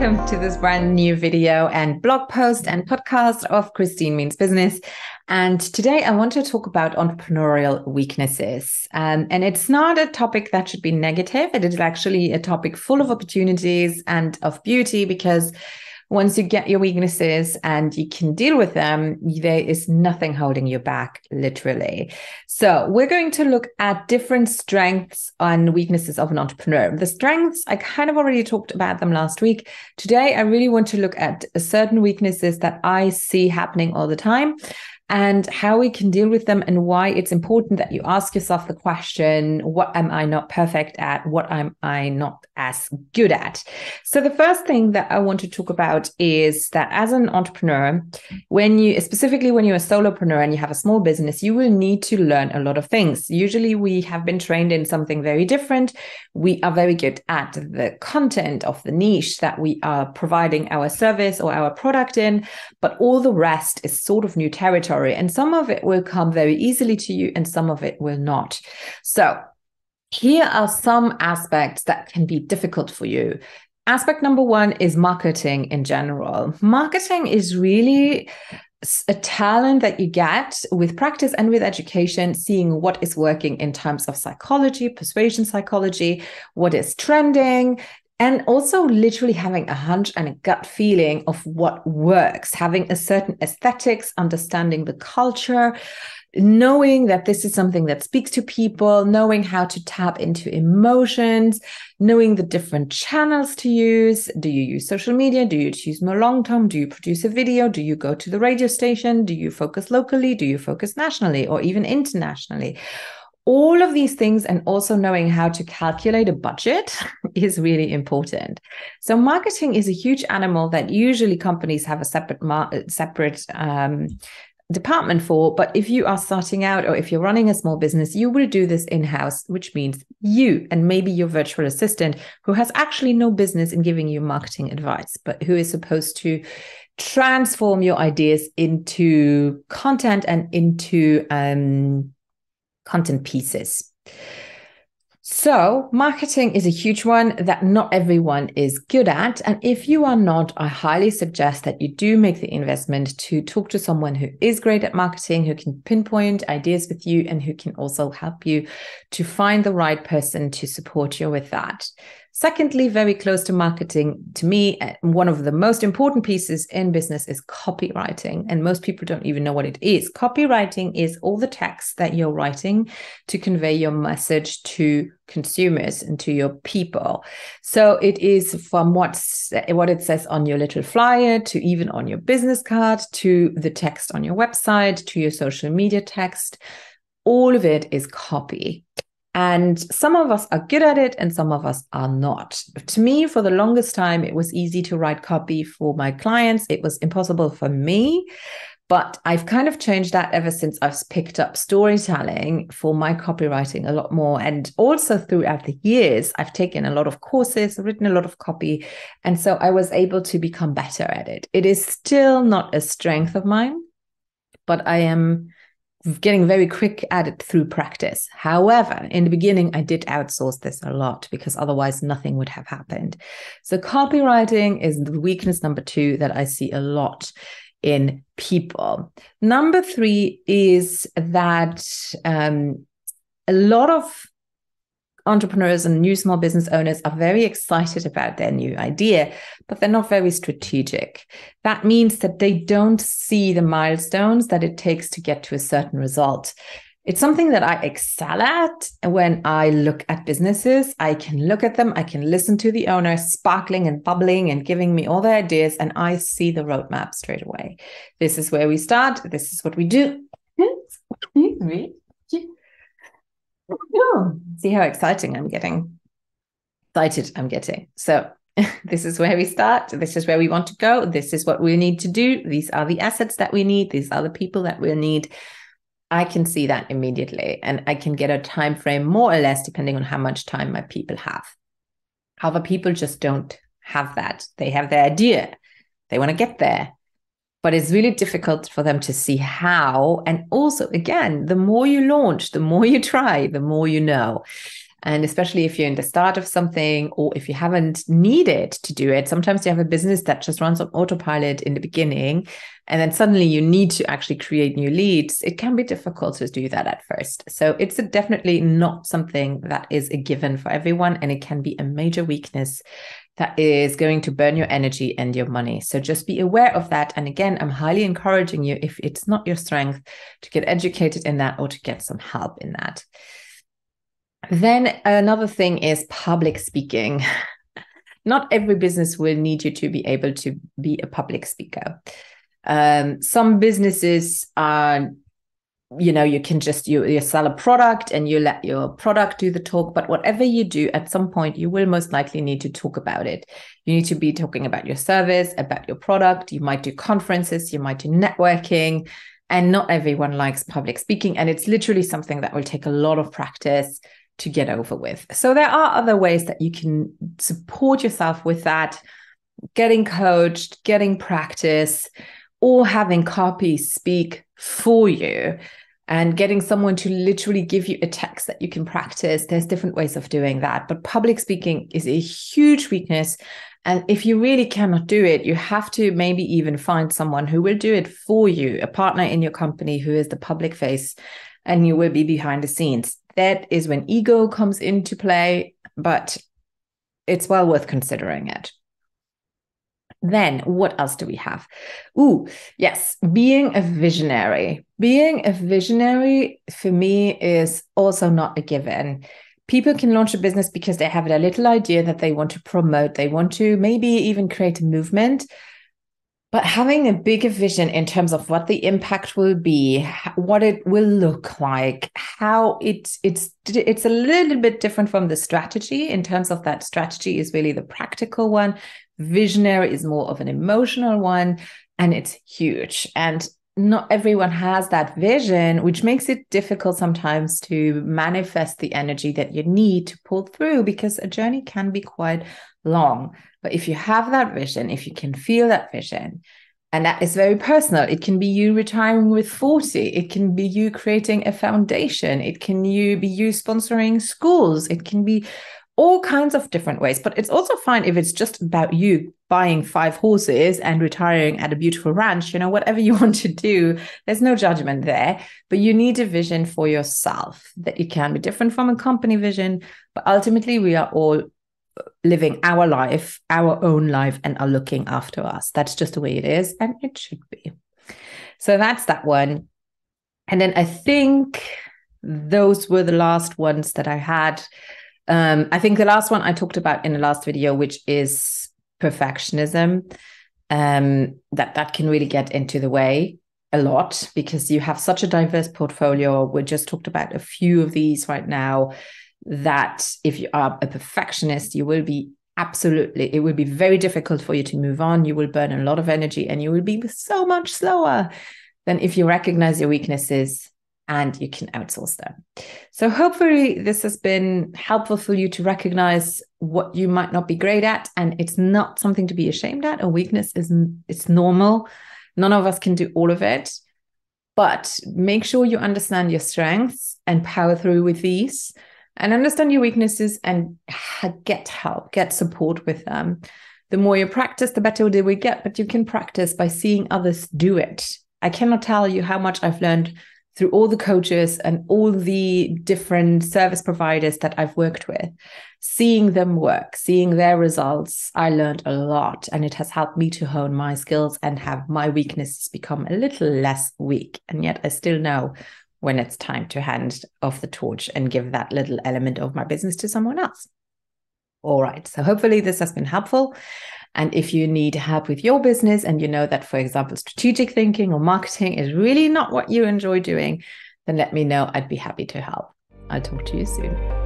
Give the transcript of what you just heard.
welcome to this brand new video and blog post and podcast of Christine Means Business. And today I want to talk about entrepreneurial weaknesses. And it's not a topic that should be negative. It is actually a topic full of opportunities and of beauty, because once you get your weaknesses and you can deal with them, there is nothing holding you back, literally. So we're going to look at different strengths and weaknesses of an entrepreneur. The strengths, I kind of already talked about them last week. Today, I really want to look at certain weaknesses that I see happening all the time, and how we can deal with them, and why it's important that you ask yourself the question, what am I not perfect at? What am I not as good at? So the first thing that I want to talk about is that as an entrepreneur, specifically when you're a solopreneur and you have a small business, you will need to learn a lot of things. Usually we have been trained in something very different. We are very good at the content of the niche that we are providing our service or our product in, but all the rest is sort of new territory. And some of it will come very easily to you and some of it will not. So here are some aspects that can be difficult for you. Aspect number one is marketing in general. Marketing is really a talent that you get with practice and with education, seeing what is working in terms of psychology, persuasion psychology, what is trending, and also literally having a hunch and a gut feeling of what works, having a certain aesthetics, understanding the culture, knowing that this is something that speaks to people, knowing how to tap into emotions, knowing the different channels to use. Do you use social media? Do you choose more long-term? Do you produce a video? Do you go to the radio station? Do you focus locally? Do you focus nationally or even internationally? All of these things, and also knowing how to calculate a budget is really important. So marketing is a huge animal that usually companies have a separate department for. But if you are starting out, or if you're running a small business, you will do this in-house, which means you and maybe your virtual assistant, who has actually no business in giving you marketing advice, but who is supposed to transform your ideas into content and into content pieces. So marketing is a huge one that not everyone is good at. And if you are not, I highly suggest that you do make the investment to talk to someone who is great at marketing, who can pinpoint ideas with you, and who can also help you to find the right person to support you with that. Secondly, very close to marketing, to me, one of the most important pieces in business is copywriting. And most people don't even know what it is. Copywriting is all the text that you're writing to convey your message to consumers and to your people. So it is from what it says on your little flyer, to even on your business card, to the text on your website, to your social media text. All of it is copy. And some of us are good at it and some of us are not. To me, for the longest time, it was easy to write copy for my clients. It was impossible for me. But I've kind of changed that ever since I've picked up storytelling for my copywriting a lot more. And also throughout the years, I've taken a lot of courses, written a lot of copy. And so I was able to become better at it. It is still not a strength of mine, but I am getting very quick at it through practice. However, in the beginning, I did outsource this a lot because otherwise nothing would have happened. So copywriting is the weakness number two that I see a lot in people. Number three is that a lot of entrepreneurs and new small business owners are very excited about their new idea, but they're not very strategic. That means that they don't see the milestones that it takes to get to a certain result. It's something that I excel at when I look at businesses. I can look at them, I can listen to the owner sparkling and bubbling and giving me all their ideas, and I see the roadmap straight away. This is where we start. This is what we do. See how excited I'm getting. So this is where we start. This is where we want to go. This is what we need to do. These are the assets that we need. These are the people that we'll need. I can see that immediately, and I can get a time frame more or less depending on how much time my people have. Other people just don't have that. They have their idea. They want to get there. But it's really difficult for them to see how. And also, again, the more you launch, the more you try, the more you know. And especially if you're in the start of something, or if you haven't needed to do it, sometimes you have a business that just runs on autopilot in the beginning, and then suddenly you need to actually create new leads. It can be difficult to do that at first. So it's definitely not something that is a given for everyone, and it can be a major weakness that is going to burn your energy and your money. So just be aware of that. And again, I'm highly encouraging you, if it's not your strength, to get educated in that or to get some help in that. Then another thing is public speaking. Not every business will need you to be able to be a public speaker. Some businesses are, you can just, you sell a product and you let your product do the talk, but whatever you do, at some point, you will most likely need to talk about it. You need to be talking about your service, about your product. You might do conferences, you might do networking, and not everyone likes public speaking. And it's literally something that will take a lot of practice to get over with. So there are other ways that you can support yourself with that, getting coached, getting practice, or having copy speak for you and getting someone to literally give you a text that you can practice. There's different ways of doing that, but public speaking is a huge weakness. And if you really cannot do it, you have to maybe even find someone who will do it for you, a partner in your company who is the public face, and you will be behind the scenes. That is when ego comes into play, but it's well worth considering it. Then what else do we have? Yes, being a visionary. Being a visionary for me is also not a given. People can launch a business because they have a little idea that they want to promote. They want to maybe even create a movement. But having a bigger vision in terms of what the impact will be, what it will look like, how it's a little bit different from the strategy, in terms of that strategy is really the practical one. Visionary is more of an emotional one, and it's huge. And not everyone has that vision, which makes it difficult sometimes to manifest the energy that you need to pull through, because a journey can be quite long. But if you have that vision, if you can feel that vision, and that is very personal, it can be you retiring with 40, it can be you creating a foundation, it can be you sponsoring schools, it can be all kinds of different ways. But it's also fine if it's just about you buying 5 horses and retiring at a beautiful ranch, whatever you want to do, there's no judgment there. But you need a vision for yourself that it can be different from a company vision. But ultimately, we are all living our life, our own life, and are looking after us. That's just the way it is, and it should be. So that's that one. And then I think those were the last ones that I had. I think the last one I talked about in the last video, which is perfectionism, that can really get into the way a lot, because you have such a diverse portfolio. We just talked about a few of these right now, that if you are a perfectionist, it will be very difficult for you to move on. You will burn a lot of energy, and you will be so much slower than if you recognize your weaknesses and you can outsource them. So hopefully this has been helpful for you to recognize what you might not be great at. And it's not something to be ashamed at. A weakness it's normal. None of us can do all of it. But make sure you understand your strengths and power through with these, and understand your weaknesses and get help, get support with them. The more you practice, the better they will get, but you can practice by seeing others do it. I cannot tell you how much I've learned through all the coaches and all the different service providers that I've worked with. Seeing them work, seeing their results, I learned a lot, and it has helped me to hone my skills and have my weaknesses become a little less weak. And yet I still know when it's time to hand off the torch and give that little element of my business to someone else. All right, so hopefully this has been helpful. And if you need help with your business, and you know that, for example, strategic thinking or marketing is really not what you enjoy doing, then let me know. I'd be happy to help. I'll talk to you soon.